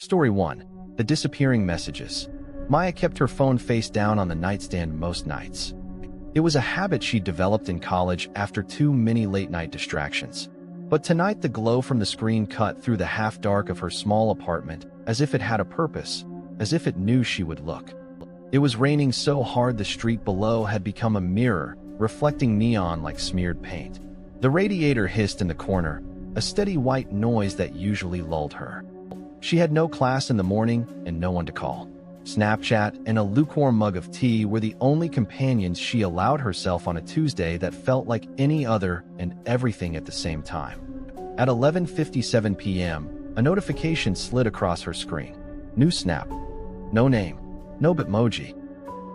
Story 1. The Disappearing Messages. Maya kept her phone face down on the nightstand most nights. It was a habit she developed in college after too many late-night distractions. But tonight the glow from the screen cut through the half-dark of her small apartment as if it had a purpose, as if it knew she would look. It was raining so hard the street below had become a mirror, reflecting neon like smeared paint. The radiator hissed in the corner, a steady white noise that usually lulled her. She had no class in the morning and no one to call. Snapchat and a lukewarm mug of tea were the only companions she allowed herself on a Tuesday that felt like any other and everything at the same time. At 11:57 p.m., a notification slid across her screen. New Snap. No name, no Bitmoji.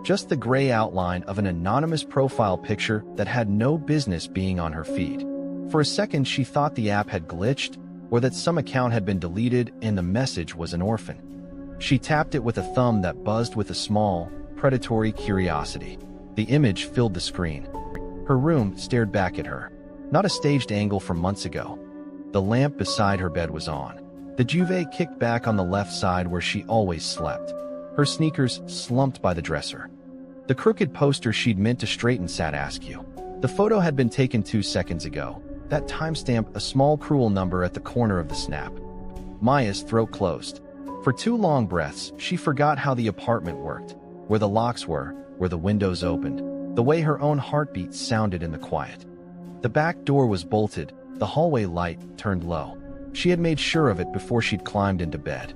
Just the gray outline of an anonymous profile picture that had no business being on her feed. For a second, she thought the app had glitched, or that some account had been deleted and the message was an orphan. She tapped it with a thumb that buzzed with a small, predatory curiosity. The image filled the screen. Her room stared back at her. Not a staged angle from months ago. The lamp beside her bed was on. The duvet kicked back on the left side where she always slept. Her sneakers slumped by the dresser. The crooked poster she'd meant to straighten sat askew. The photo had been taken 2 seconds ago. That timestamp a small cruel number at the corner of the snap. Maya's throat closed. For 2 long breaths, she forgot how the apartment worked, where the locks were, where the windows opened, the way her own heartbeat sounded in the quiet. The back door was bolted, the hallway light turned low. She had made sure of it before she'd climbed into bed.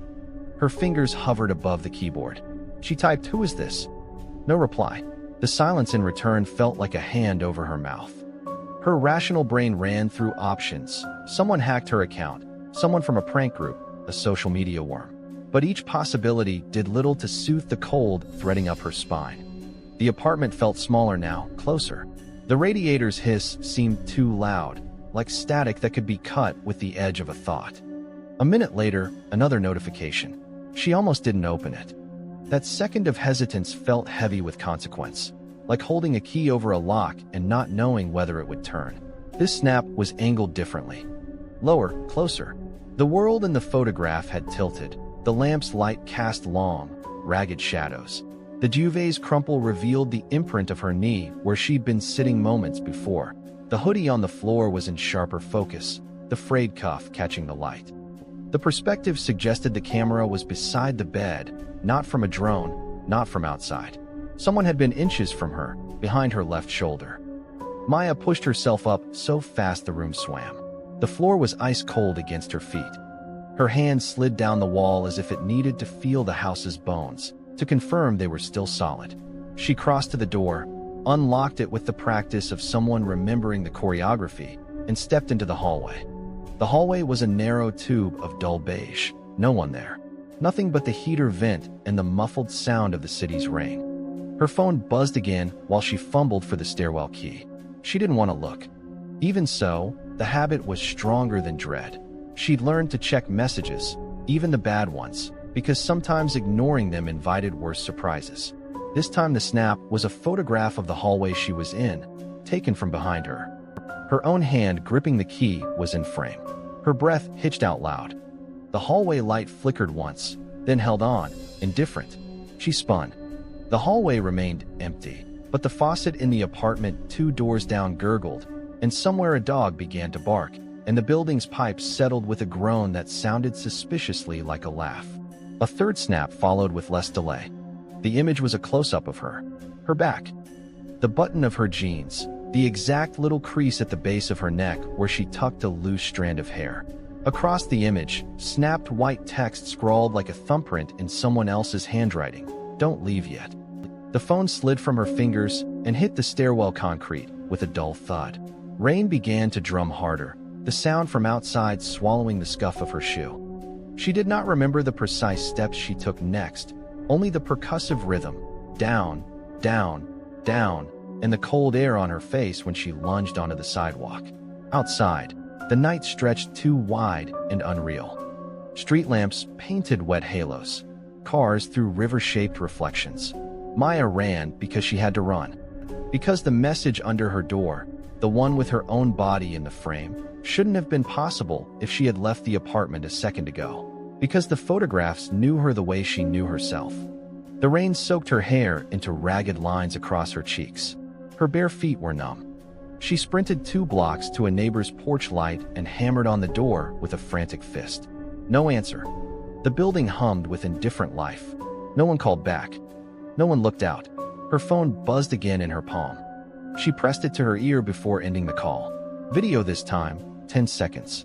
Her fingers hovered above the keyboard. She typed, "Who is this?" No reply. The silence in return felt like a hand over her mouth. Her rational brain ran through options. Someone hacked her account, someone from a prank group, a social media worm. But each possibility did little to soothe the cold threading up her spine. The apartment felt smaller now, closer. The radiator's hiss seemed too loud, like static that could be cut with the edge of a thought. A minute later, another notification. She almost didn't open it. That second of hesitance felt heavy with consequence, like holding a key over a lock and not knowing whether it would turn. This snap was angled differently. Lower, closer. The world in the photograph had tilted. The lamp's light cast long, ragged shadows. The duvet's crumple revealed the imprint of her knee where she'd been sitting moments before. The hoodie on the floor was in sharper focus, the frayed cuff catching the light. The perspective suggested the camera was beside the bed, not from a drone, not from outside. Someone had been inches from her, behind her left shoulder. Maya pushed herself up so fast the room swam. The floor was ice cold against her feet. Her hand slid down the wall as if it needed to feel the house's bones, to confirm they were still solid. She crossed to the door, unlocked it with the practice of someone remembering the choreography, and stepped into the hallway. The hallway was a narrow tube of dull beige. No one there. Nothing but the heater vent and the muffled sound of the city's rain. Her phone buzzed again while she fumbled for the stairwell key. She didn't want to look. Even so, the habit was stronger than dread. She'd learned to check messages, even the bad ones, because sometimes ignoring them invited worse surprises. This time the snap was a photograph of the hallway she was in, taken from behind her. Her own hand gripping the key was in frame. Her breath hitched out loud. The hallway light flickered once, then held on, indifferent. She spun. The hallway remained empty, but the faucet in the apartment 2 doors down gurgled, and somewhere a dog began to bark, and the building's pipes settled with a groan that sounded suspiciously like a laugh. A third snap followed with less delay. The image was a close-up of her back, the button of her jeans, the exact little crease at the base of her neck where she tucked a loose strand of hair. Across the image, snapped white text scrawled like a thumbprint in someone else's handwriting, "Don't leave yet." The phone slid from her fingers and hit the stairwell concrete with a dull thud. Rain began to drum harder, the sound from outside swallowing the scuff of her shoe. She did not remember the precise steps she took next, only the percussive rhythm, down, down, down, and the cold air on her face when she lunged onto the sidewalk. Outside, the night stretched too wide and unreal. Street lamps painted wet halos. Cars threw river-shaped reflections. Maya ran because she had to run. Because the message under her door, the one with her own body in the frame, shouldn't have been possible if she had left the apartment a second ago. Because the photographs knew her the way she knew herself. The rain soaked her hair into ragged lines across her cheeks. Her bare feet were numb. She sprinted 2 blocks to a neighbor's porch light and hammered on the door with a frantic fist. No answer. The building hummed with indifferent life. No one called back. No one looked out. Her phone buzzed again in her palm. She pressed it to her ear before ending the call. Video this time, 10 seconds.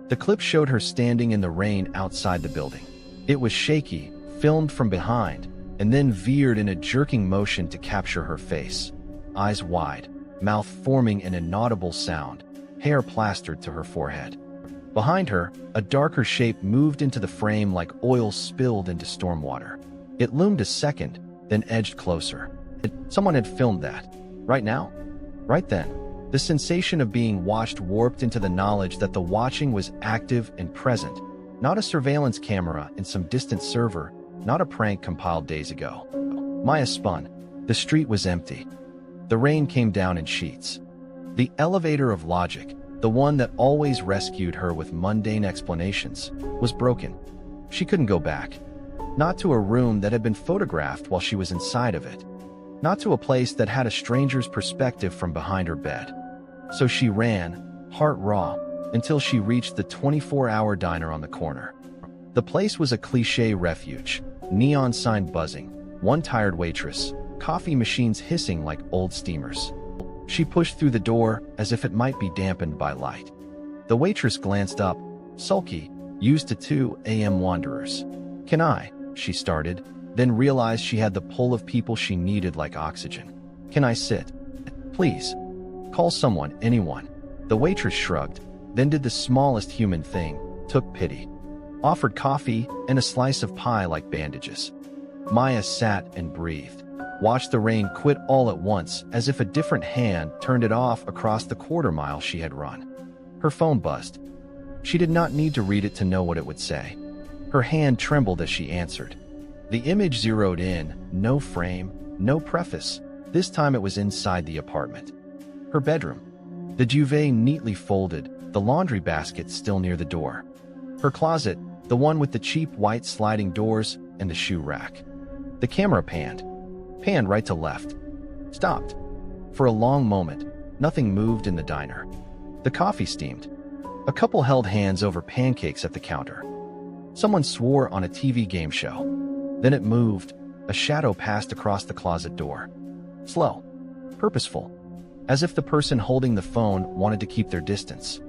The clip showed her standing in the rain outside the building. It was shaky, filmed from behind, and then veered in a jerking motion to capture her face. Eyes wide, mouth forming an inaudible sound, hair plastered to her forehead. Behind her, a darker shape moved into the frame like oil spilled into storm water. It loomed a second, then edged closer. Someone had filmed that. Right now? Right then. The sensation of being watched warped into the knowledge that the watching was active and present, not a surveillance camera in some distant server, not a prank compiled days ago. Maya spun. The street was empty. The rain came down in sheets. The elevator of logic, the one that always rescued her with mundane explanations, was broken. She couldn't go back. Not to a room that had been photographed while she was inside of it. Not to a place that had a stranger's perspective from behind her bed. So she ran, heart raw, until she reached the 24-hour diner on the corner. The place was a cliché refuge, neon sign buzzing, one tired waitress, coffee machines hissing like old steamers. She pushed through the door as if it might be dampened by light. The waitress glanced up, sulky, used to 2 a.m. wanderers. "Can I?" she started, then realized she had the pull of people she needed like oxygen. "Can I sit? Please. Call someone, anyone." The waitress shrugged, then did the smallest human thing, took pity. Offered coffee and a slice of pie like bandages. Maya sat and breathed, watched the rain quit all at once as if a different hand turned it off across the quarter-mile she had run. Her phone buzzed. She did not need to read it to know what it would say. Her hand trembled as she answered. The image zeroed in, no frame, no preface. This time it was inside the apartment. Her bedroom. The duvet neatly folded, the laundry basket still near the door. Her closet, the one with the cheap white sliding doors and the shoe rack. The camera panned right to left. Stopped. For a long moment, nothing moved in the diner. The coffee steamed. A couple held hands over pancakes at the counter. Someone swore on a TV game show. Then it moved. A shadow passed across the closet door. Slow. Purposeful. As if the person holding the phone wanted to keep their distance.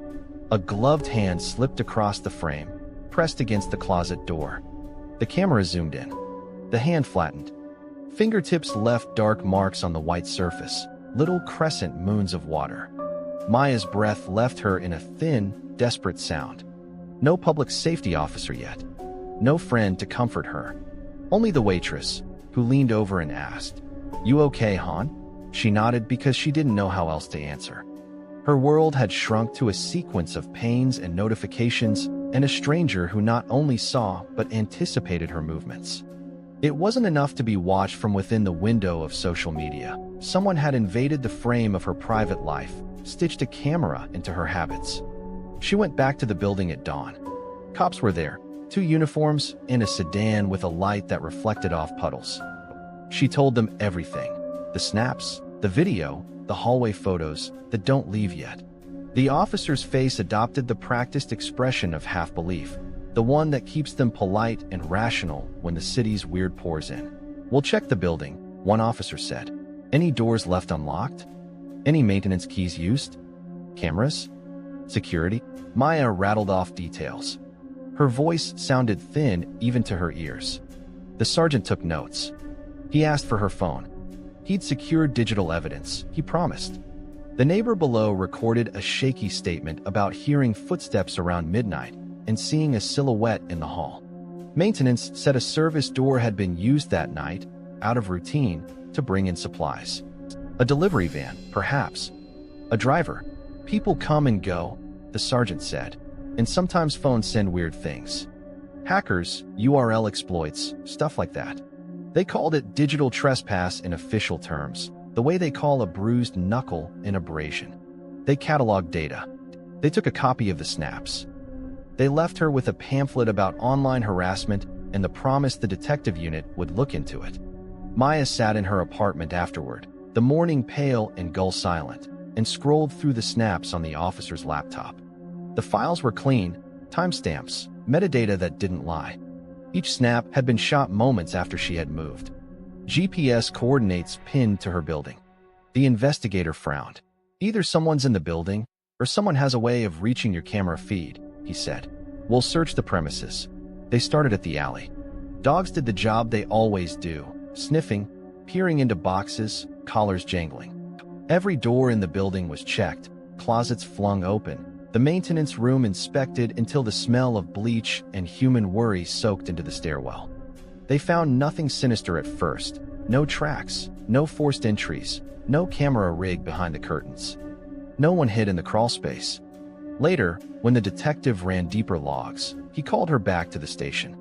A gloved hand slipped across the frame, pressed against the closet door. The camera zoomed in. The hand flattened. Fingertips left dark marks on the white surface, little crescent moons of water. Maya's breath left her in a thin, desperate sound. No public safety officer yet. No friend to comfort her. Only the waitress, who leaned over and asked, "You okay, hon?" She nodded because she didn't know how else to answer. Her world had shrunk to a sequence of pains and notifications and a stranger who not only saw but anticipated her movements. It wasn't enough to be watched from within the window of social media. Someone had invaded the frame of her private life, stitched a camera into her habits. She went back to the building at dawn. Cops were there, 2 uniforms and a sedan with a light that reflected off puddles. She told them everything. The snaps, the video, the hallway photos that don't leave yet. The officer's face adopted the practiced expression of half-belief, the one that keeps them polite and rational when the city's weird pours in. "We'll check the building," one officer said. "Any doors left unlocked? Any maintenance keys used? Cameras? Security?" Maya rattled off details. Her voice sounded thin even to her ears. The sergeant took notes. He asked for her phone. He'd secured digital evidence, he promised. The neighbor below recorded a shaky statement about hearing footsteps around midnight and seeing a silhouette in the hall. Maintenance said a service door had been used that night, out of routine, to bring in supplies. A delivery van, perhaps. A driver. People come and go, the sergeant said, and sometimes phones send weird things. Hackers, URL exploits, stuff like that. They called it digital trespass in official terms, the way they call a bruised knuckle an abrasion. They cataloged data. They took a copy of the snaps. They left her with a pamphlet about online harassment and the promise the detective unit would look into it. Maya sat in her apartment afterward, the morning pale and gull silent, and scrolled through the snaps on the officer's laptop. The files were clean, timestamps, metadata that didn't lie. Each snap had been shot moments after she had moved. GPS coordinates pinned to her building. The investigator frowned. Either someone's in the building, or someone has a way of reaching your camera feed, he said. We'll search the premises. They started at the alley. Dogs did the job they always do, sniffing, peering into boxes, collars jangling. Every door in the building was checked, closets flung open, the maintenance room inspected until the smell of bleach and human worry soaked into the stairwell. They found nothing sinister at first. No tracks, no forced entries, no camera rig behind the curtains. No one hid in the crawlspace. Later, when the detective ran deeper logs, he called her back to the station.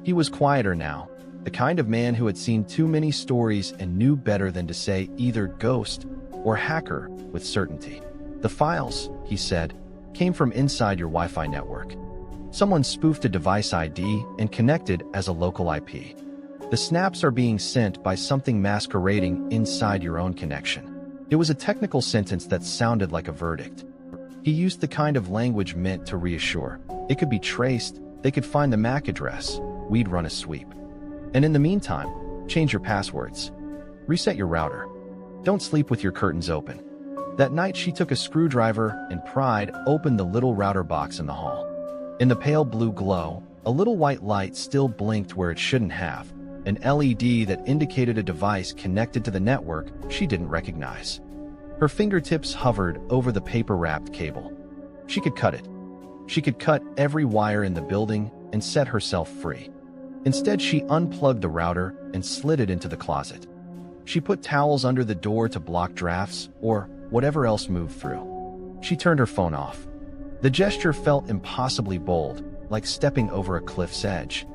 He was quieter now, the kind of man who had seen too many stories and knew better than to say either ghost or hacker with certainty. The files, he said, came from inside your Wi-Fi network. Someone spoofed a device ID and connected as a local IP. The snaps are being sent by something masquerading inside your own connection. It was a technical sentence that sounded like a verdict. He used the kind of language meant to reassure. It could be traced, they could find the MAC address, we'd run a sweep. And in the meantime, change your passwords. Reset your router. Don't sleep with your curtains open. That night she took a screwdriver and pried open the little router box in the hall. In the pale blue glow, a little white light still blinked where it shouldn't have, an LED that indicated a device connected to the network she didn't recognize. Her fingertips hovered over the paper-wrapped cable. She could cut it. She could cut every wire in the building and set herself free. Instead, she unplugged the router and slid it into the closet. She put towels under the door to block drafts or whatever else moved through. She turned her phone off. The gesture felt impossibly bold, like stepping over a cliff's edge.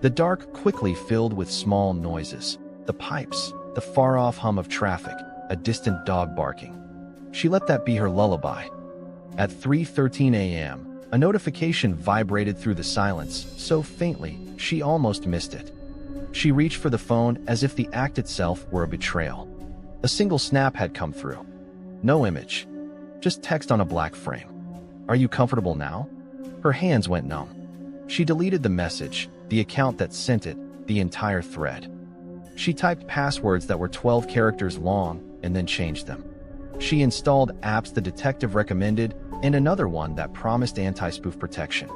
The dark quickly filled with small noises. The pipes, the far-off hum of traffic, a distant dog barking. She let that be her lullaby. At 3:13 a.m., a notification vibrated through the silence, so faintly she almost missed it. She reached for the phone as if the act itself were a betrayal. A single snap had come through. No image, just text on a black frame. Are you comfortable now? Her hands went numb. She deleted the message, the account that sent it, the entire thread. She typed passwords that were 12 characters long and then changed them. She installed apps the detective recommended and another one that promised anti-spoof protection.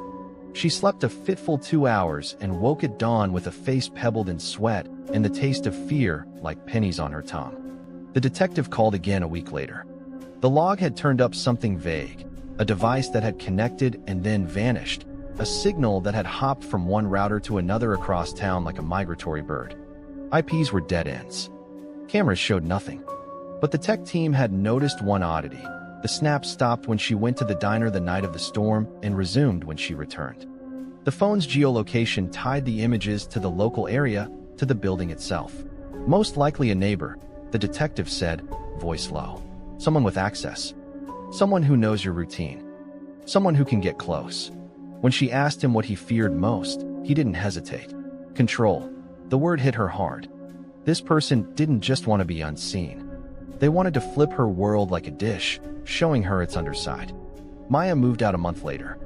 She slept a fitful 2 hours and woke at dawn with a face pebbled in sweat and the taste of fear like pennies on her tongue. The detective called again a week later. The log had turned up something vague, a device that had connected and then vanished, a signal that had hopped from one router to another across town like a migratory bird. IPs were dead ends. Cameras showed nothing. But the tech team had noticed one oddity. The snap stopped when she went to the diner the night of the storm and resumed when she returned. The phone's geolocation tied the images to the local area, to the building itself. Most likely a neighbor, the detective said, voice low. Someone with access. Someone who knows your routine. Someone who can get close. When she asked him what he feared most, he didn't hesitate. Control. The word hit her hard. This person didn't just want to be unseen. They wanted to flip her world like a dish, showing her its underside. Maya moved out a month later.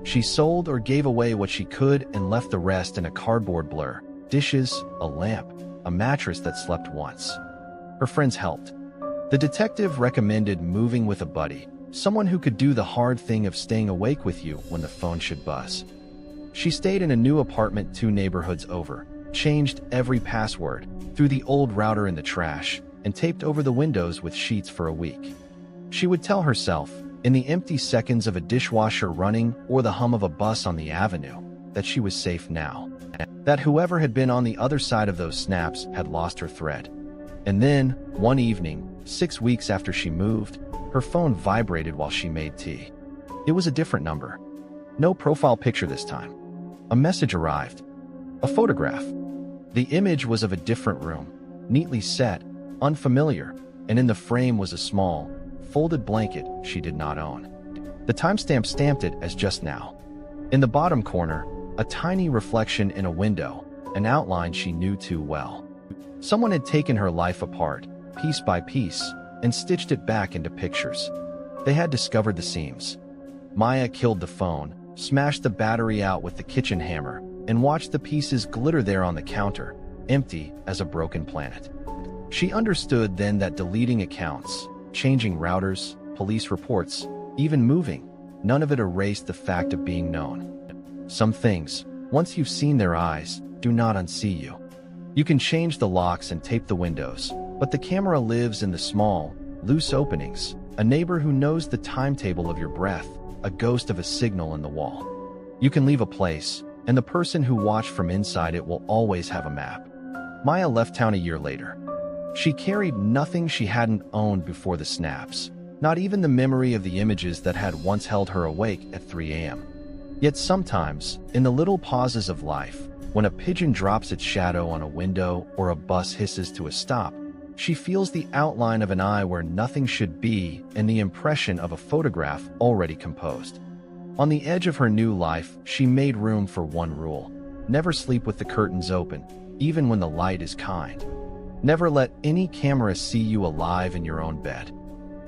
She sold or gave away what she could and left the rest in a cardboard blur. Dishes, a lamp, a mattress that slept once. Her friends helped. The detective recommended moving with a buddy, someone who could do the hard thing of staying awake with you when the phone should buzz. She stayed in a new apartment 2 neighborhoods over, changed every password, threw the old router in the trash, and taped over the windows with sheets for a week. She would tell herself, in the empty seconds of a dishwasher running or the hum of a bus on the avenue, that she was safe now. That whoever had been on the other side of those snaps had lost her thread. And then, one evening, 6 weeks after she moved, her phone vibrated while she made tea. It was a different number. No profile picture this time. A message arrived. A photograph. The image was of a different room, neatly set, unfamiliar, and in the frame was a small, folded blanket she did not own. The timestamp stamped it as just now. In the bottom corner, a tiny reflection in a window, an outline she knew too well. Someone had taken her life apart, piece by piece, and stitched it back into pictures. They had discovered the seams. Maya killed the phone, smashed the battery out with the kitchen hammer, and watched the pieces glitter there on the counter, empty as a broken planet. She understood then that deleting accounts, changing routers, police reports, even moving, none of it erased the fact of being known. Some things, once you've seen their eyes, do not unsee you. You can change the locks and tape the windows, but the camera lives in the small, loose openings, a neighbor who knows the timetable of your breath, a ghost of a signal in the wall. You can leave a place, and the person who watched from inside it will always have a map. Maya left town a year later. She carried nothing she hadn't owned before the snaps, not even the memory of the images that had once held her awake at 3 a.m. Yet sometimes, in the little pauses of life, when a pigeon drops its shadow on a window or a bus hisses to a stop, she feels the outline of an eye where nothing should be and the impression of a photograph already composed. On the edge of her new life, she made room for one rule: never sleep with the curtains open, even when the light is kind. Never let any camera see you alive in your own bed.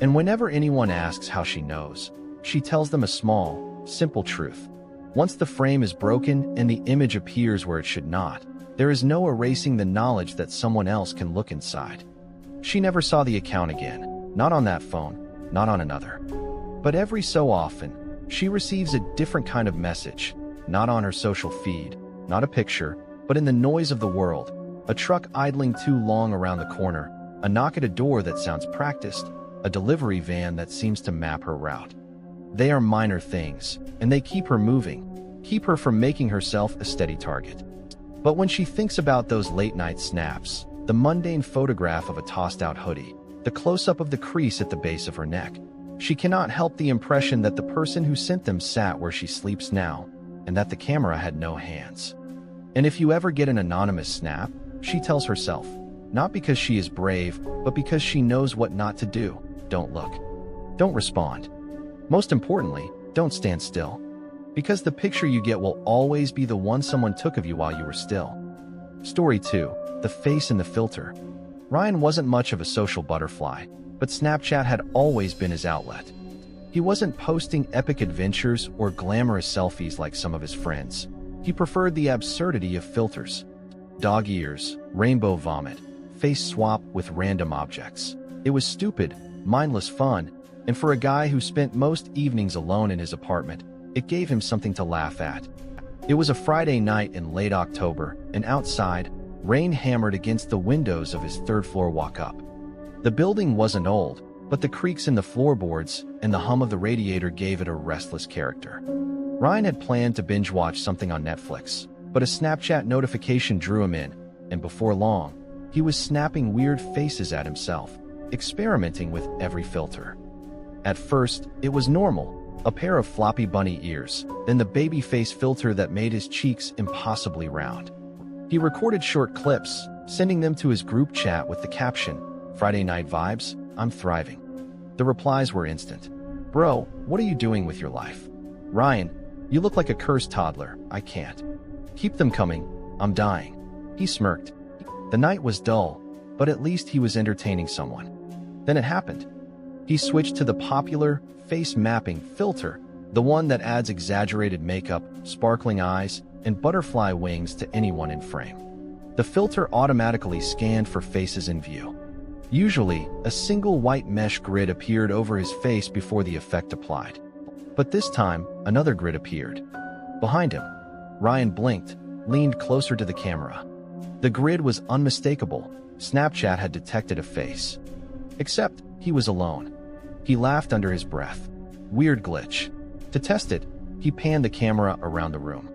And whenever anyone asks how she knows, she tells them a small, simple truth. Once the frame is broken and the image appears where it should not, there is no erasing the knowledge that someone else can look inside. She never saw the account again, not on that phone, not on another. But every so often, she receives a different kind of message, not on her social feed, not a picture, but in the noise of the world. A truck idling too long around the corner, a knock at a door that sounds practiced, a delivery van that seems to map her route. They are minor things, and they keep her moving, keep her from making herself a steady target. But when she thinks about those late-night snaps, the mundane photograph of a tossed-out hoodie, the close-up of the crease at the base of her neck, she cannot help the impression that the person who sent them sat where she sleeps now, and that the camera had no hands. And if you ever get an anonymous snap, she tells herself, not because she is brave, but because she knows what not to do: don't look. Don't respond. Most importantly, don't stand still. Because the picture you get will always be the one someone took of you while you were still. Story 2. The face and the filter. Ryan wasn't much of a social butterfly, but Snapchat had always been his outlet. He wasn't posting epic adventures or glamorous selfies like some of his friends. He preferred the absurdity of filters. Dog ears, rainbow vomit, face swap with random objects. It was stupid, mindless fun, and for a guy who spent most evenings alone in his apartment, it gave him something to laugh at. It was a Friday night in late October, and outside, rain hammered against the windows of his third-floor walk-up. The building wasn't old, but the creaks in the floorboards and the hum of the radiator gave it a restless character. Ryan had planned to binge-watch something on Netflix, but a Snapchat notification drew him in, and before long, he was snapping weird faces at himself, experimenting with every filter. At first, it was normal, a pair of floppy bunny ears, then the baby face filter that made his cheeks impossibly round. He recorded short clips, sending them to his group chat with the caption, "Friday night vibes, I'm thriving." The replies were instant. "Bro, what are you doing with your life?" "Ryan, you look like a cursed toddler, I can't." "Keep them coming, I'm dying." He smirked. The night was dull, but at least he was entertaining someone. Then it happened. He switched to the popular face mapping filter, the one that adds exaggerated makeup, sparkling eyes, and butterfly wings to anyone in frame. The filter automatically scanned for faces in view. Usually, a single white mesh grid appeared over his face before the effect applied. But this time, another grid appeared. Behind him, Ryan blinked, leaned closer to the camera. The grid was unmistakable. Snapchat had detected a face. Except, he was alone. He laughed under his breath. Weird glitch. To test it, he panned the camera around the room.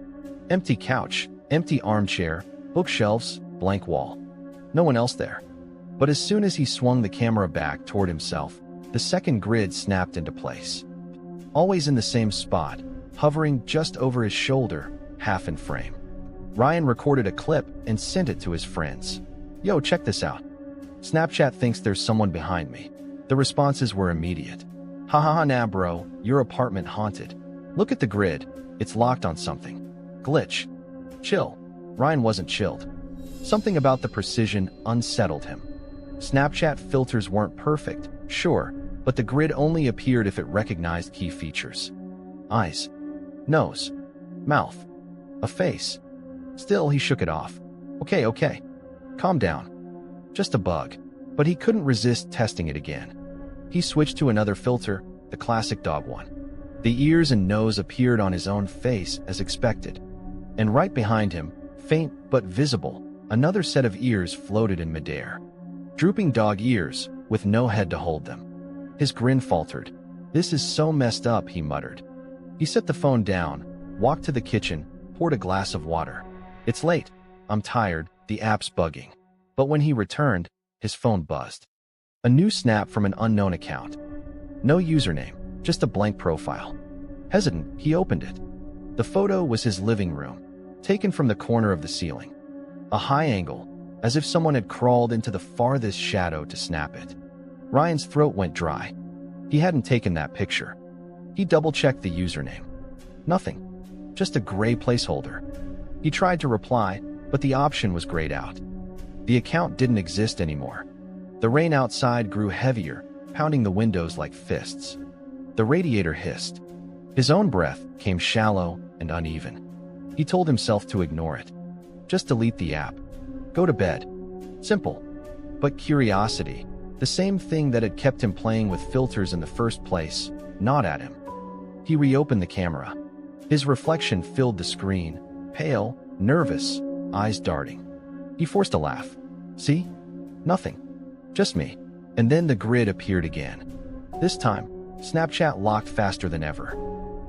Empty couch, empty armchair, bookshelves, blank wall. No one else there. But as soon as he swung the camera back toward himself, the second grid snapped into place. Always in the same spot, hovering just over his shoulder, half in frame. Ryan recorded a clip and sent it to his friends. "Yo, check this out. Snapchat thinks there's someone behind me." The responses were immediate. "Ha ha ha, nah bro, your apartment haunted. Look at the grid. It's locked on something. Glitch. Chill. Ryan wasn't chilled. Something about the precision unsettled him. Snapchat filters weren't perfect, sure, but the grid only appeared if it recognized key features. Eyes. Nose. Mouth. A face. Still, he shook it off. Okay. Calm down. Just a bug. But he couldn't resist testing it again. He switched to another filter, the classic dog one. The ears and nose appeared on his own face as expected. And right behind him, faint but visible, another set of ears floated in midair. Drooping dog ears, with no head to hold them. His grin faltered. "This is so messed up," he muttered. He set the phone down, walked to the kitchen, poured a glass of water. "It's late. I'm tired, the app's bugging." But when he returned, his phone buzzed. A new snap from an unknown account. No username, just a blank profile. Hesitant, he opened it. The photo was his living room, taken from the corner of the ceiling. A high angle, as if someone had crawled into the farthest shadow to snap it. Ryan's throat went dry. He hadn't taken that picture. He double-checked the username. Nothing. Just a gray placeholder. He tried to reply, but the option was grayed out. The account didn't exist anymore. The rain outside grew heavier, pounding the windows like fists. The radiator hissed. His own breath came shallow and uneven. He told himself to ignore it. Just delete the app. Go to bed. Simple. But curiosity, the same thing that had kept him playing with filters in the first place, gnawed at him. He reopened the camera. His reflection filled the screen, pale, nervous, eyes darting. He forced a laugh. "See? Nothing. Just me." And then the grid appeared again. This time, Snapchat locked faster than ever.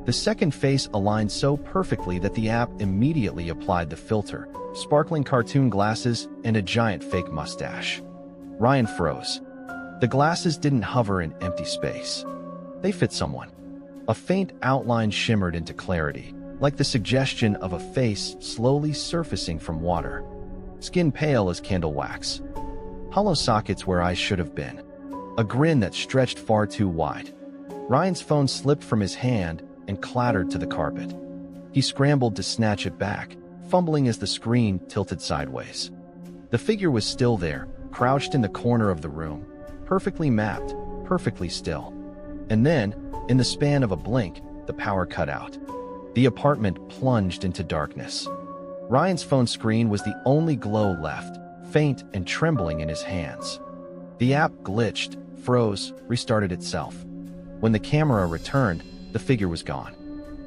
The second face aligned so perfectly that the app immediately applied the filter, sparkling cartoon glasses and a giant fake mustache. Ryan froze. The glasses didn't hover in empty space. They fit someone. A faint outline shimmered into clarity, like the suggestion of a face slowly surfacing from water. Skin pale as candle wax. Hollow sockets where eyes should have been. A grin that stretched far too wide. Ryan's phone slipped from his hand and clattered to the carpet. He scrambled to snatch it back, fumbling as the screen tilted sideways. The figure was still there, crouched in the corner of the room, perfectly mapped, perfectly still. And then, in the span of a blink, the power cut out. The apartment plunged into darkness. Ryan's phone screen was the only glow left, faint and trembling in his hands. The app glitched, froze, restarted itself. When the camera returned, the figure was gone.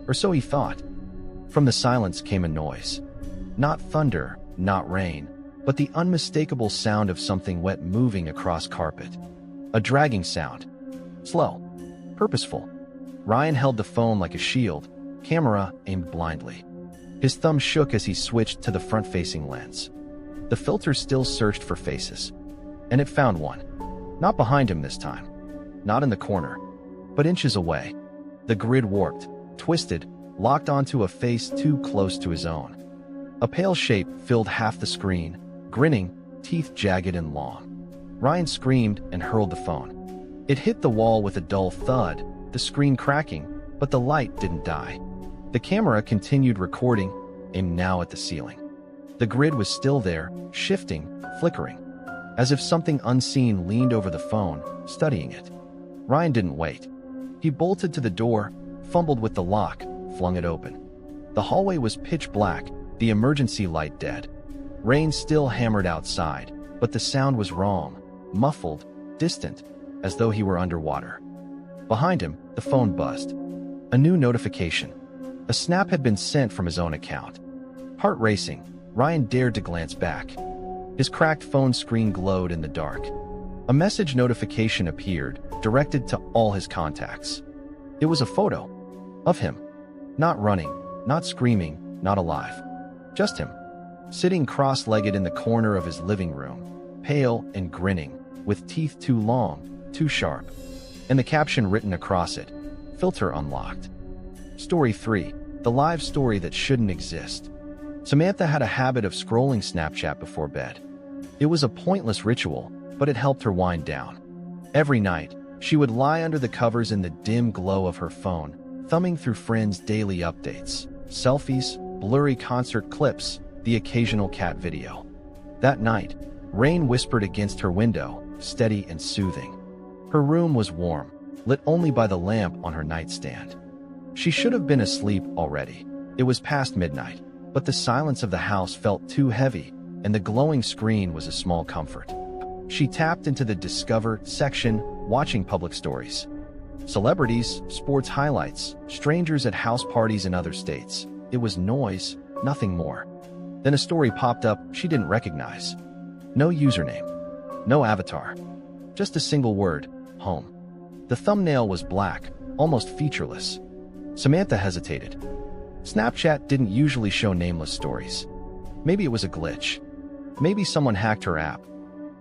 Or so he thought. From the silence came a noise. Not thunder, not rain, but the unmistakable sound of something wet moving across carpet. A dragging sound. Slow. Purposeful. Ryan held the phone like a shield, camera aimed blindly. His thumb shook as he switched to the front-facing lens. The filter still searched for faces. And it found one. Not behind him this time. Not in the corner. But inches away. The grid warped, twisted, locked onto a face too close to his own. A pale shape filled half the screen, grinning, teeth jagged and long. Ryan screamed and hurled the phone. It hit the wall with a dull thud, the screen cracking, but the light didn't die. The camera continued recording, aimed now at the ceiling. The grid was still there, shifting, flickering, as if something unseen leaned over the phone, studying it. Ryan didn't wait. He bolted to the door, fumbled with the lock, flung it open. The hallway was pitch black, the emergency light dead. Rain still hammered outside, but the sound was wrong, muffled, distant, as though he were underwater. Behind him, the phone buzzed. A new notification. A snap had been sent from his own account. Heart racing, Ryan dared to glance back. His cracked phone screen glowed in the dark. A message notification appeared, directed to all his contacts. It was a photo. Of him. Not running, not screaming, not alive. Just him. Sitting cross-legged in the corner of his living room, pale and grinning, with teeth too long, too sharp. And the caption written across it, "Filter unlocked." Story 3. The live story that shouldn't exist. Samantha had a habit of scrolling Snapchat before bed. It was a pointless ritual, but it helped her wind down. Every night, she would lie under the covers in the dim glow of her phone, thumbing through friends' daily updates, selfies, blurry concert clips, the occasional cat video. That night, rain whispered against her window, steady and soothing. Her room was warm, lit only by the lamp on her nightstand. She should have been asleep already. It was past midnight, but the silence of the house felt too heavy, and the glowing screen was a small comfort. She tapped into the Discover section, watching public stories. Celebrities, sports highlights, strangers at house parties in other states. It was noise, nothing more. Then a story popped up she didn't recognize. No username. No avatar. Just a single word, home. The thumbnail was black, almost featureless. Samantha hesitated. Snapchat didn't usually show nameless stories. Maybe it was a glitch. Maybe someone hacked her app.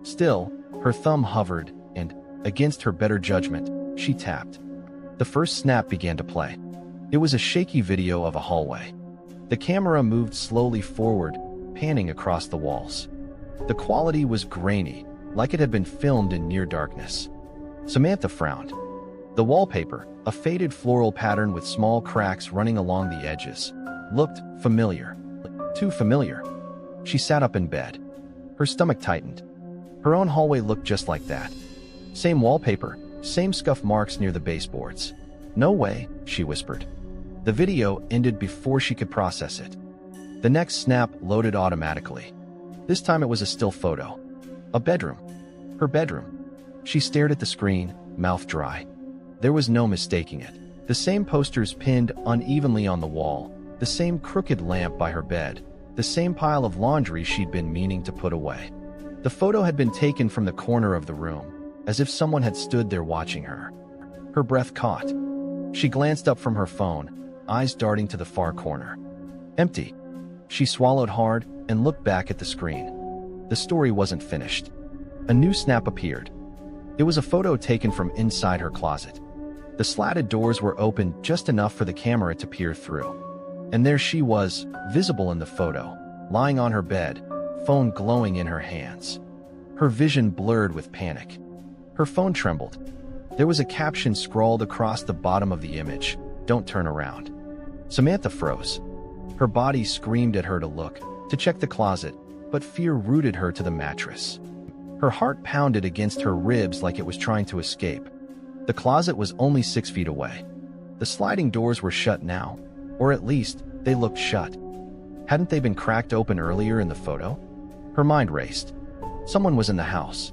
Still, her thumb hovered, and, against her better judgment, she tapped. The first snap began to play. It was a shaky video of a hallway. The camera moved slowly forward, panning across the walls. The quality was grainy, like it had been filmed in near darkness. Samantha frowned. The wallpaper, a faded floral pattern with small cracks running along the edges, looked familiar. Too familiar. She sat up in bed. Her stomach tightened. Her own hallway looked just like that. Same wallpaper, same scuff marks near the baseboards. No way, she whispered. The video ended before she could process it. The next snap loaded automatically. This time it was a still photo. A bedroom. Her bedroom. She stared at the screen, mouth dry. There was no mistaking it. The same posters pinned unevenly on the wall, the same crooked lamp by her bed, the same pile of laundry she'd been meaning to put away. The photo had been taken from the corner of the room, as if someone had stood there watching her. Her breath caught. She glanced up from her phone, eyes darting to the far corner. Empty. She swallowed hard and looked back at the screen. The story wasn't finished. A new snap appeared. It was a photo taken from inside her closet. The slatted doors were open just enough for the camera to peer through. And there she was, visible in the photo, lying on her bed, phone glowing in her hands. Her vision blurred with panic. Her phone trembled. There was a caption scrawled across the bottom of the image, "Don't turn around." Samantha froze. Her body screamed at her to look, to check the closet, but fear rooted her to the mattress. Her heart pounded against her ribs like it was trying to escape. The closet was only 6 feet away. The sliding doors were shut now, or at least, they looked shut. Hadn't they been cracked open earlier in the photo? Her mind raced. Someone was in the house.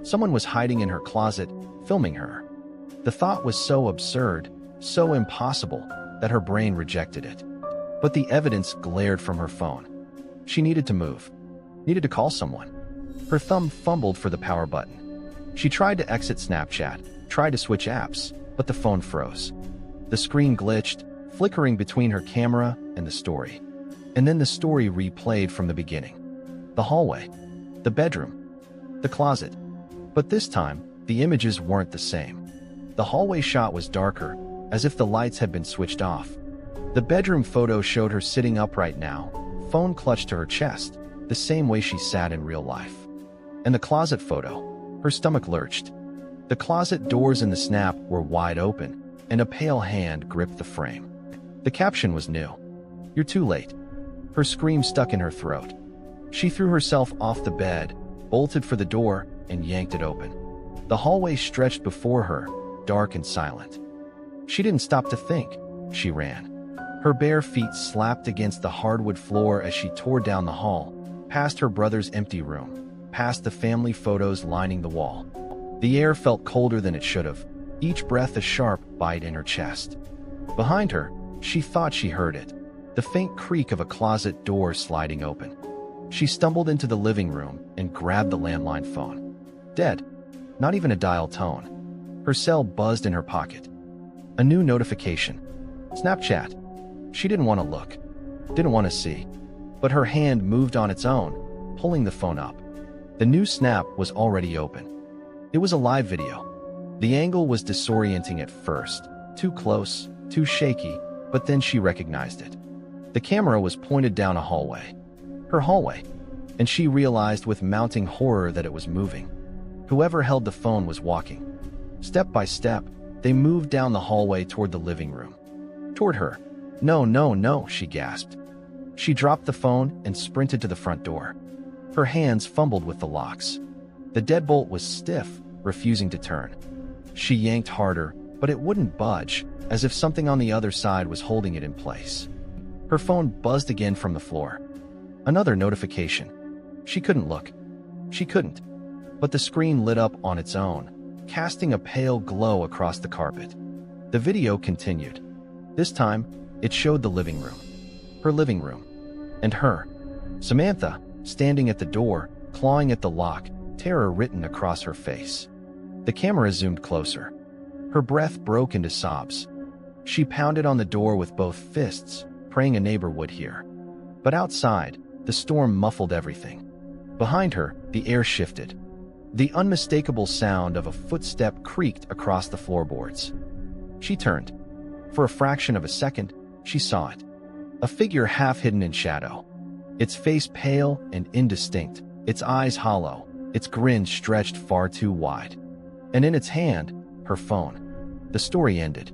Someone was hiding in her closet, filming her. The thought was so absurd, so impossible, that her brain rejected it. But the evidence glared from her phone. She needed to move. Needed to call someone. Her thumb fumbled for the power button. She tried to exit Snapchat, tried to switch apps, but the phone froze. The screen glitched, flickering between her camera and the story. And then the story replayed from the beginning. The hallway. The bedroom. The closet. But this time, the images weren't the same. The hallway shot was darker, as if the lights had been switched off. The bedroom photo showed her sitting upright now, phone clutched to her chest, the same way she sat in real life. And the closet photo, her stomach lurched. The closet doors in the snap were wide open, and a pale hand gripped the frame. The caption was new. "You're too late." Her scream stuck in her throat. She threw herself off the bed, bolted for the door, and yanked it open. The hallway stretched before her, dark and silent. She didn't stop to think. She ran. Her bare feet slapped against the hardwood floor as she tore down the hall, past her brother's empty room, past the family photos lining the wall. The air felt colder than it should have, each breath a sharp bite in her chest. Behind her, she thought she heard it, the faint creak of a closet door sliding open. She stumbled into the living room and grabbed the landline phone. Dead. Not even a dial tone. Her cell buzzed in her pocket. A new notification. Snapchat. She didn't want to look. Didn't want to see. But her hand moved on its own, pulling the phone up. The new snap was already open. It was a live video. The angle was disorienting at first. Too close, too shaky, but then she recognized it. The camera was pointed down a hallway. Her hallway. And she realized with mounting horror that it was moving. Whoever held the phone was walking. Step by step, they moved down the hallway toward the living room. toward her. "No, no, no," she gasped. She dropped the phone and sprinted to the front door. Her hands fumbled with the locks. The deadbolt was stiff, refusing to turn. She yanked harder, but it wouldn't budge, as if something on the other side was holding it in place. Her phone buzzed again from the floor. Another notification. She couldn't look. She couldn't. But the screen lit up on its own, casting a pale glow across the carpet. The video continued. This time, it showed the living room. Her living room. And her. Samantha, standing at the door, clawing at the lock, terror written across her face. The camera zoomed closer. Her breath broke into sobs. She pounded on the door with both fists, praying a neighbor would hear. But outside, the storm muffled everything. Behind her, the air shifted. The unmistakable sound of a footstep creaked across the floorboards. She turned. For a fraction of a second, she saw it. A figure half hidden in shadow. Its face pale and indistinct, its eyes hollow, its grin stretched far too wide. And in its hand, her phone. The story ended.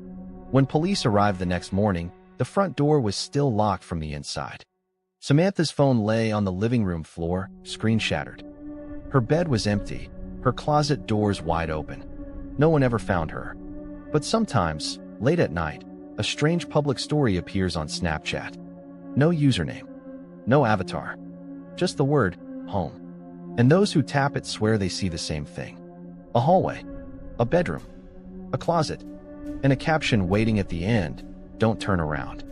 When police arrived the next morning, the front door was still locked from the inside. Samantha's phone lay on the living room floor, screen shattered. Her bed was empty, her closet doors wide open. No one ever found her. But sometimes, late at night, a strange public story appears on Snapchat. No username. No avatar. Just the word, home. And those who tap it swear they see the same thing. A hallway. A bedroom. A closet. And a caption waiting at the end, "Don't turn around."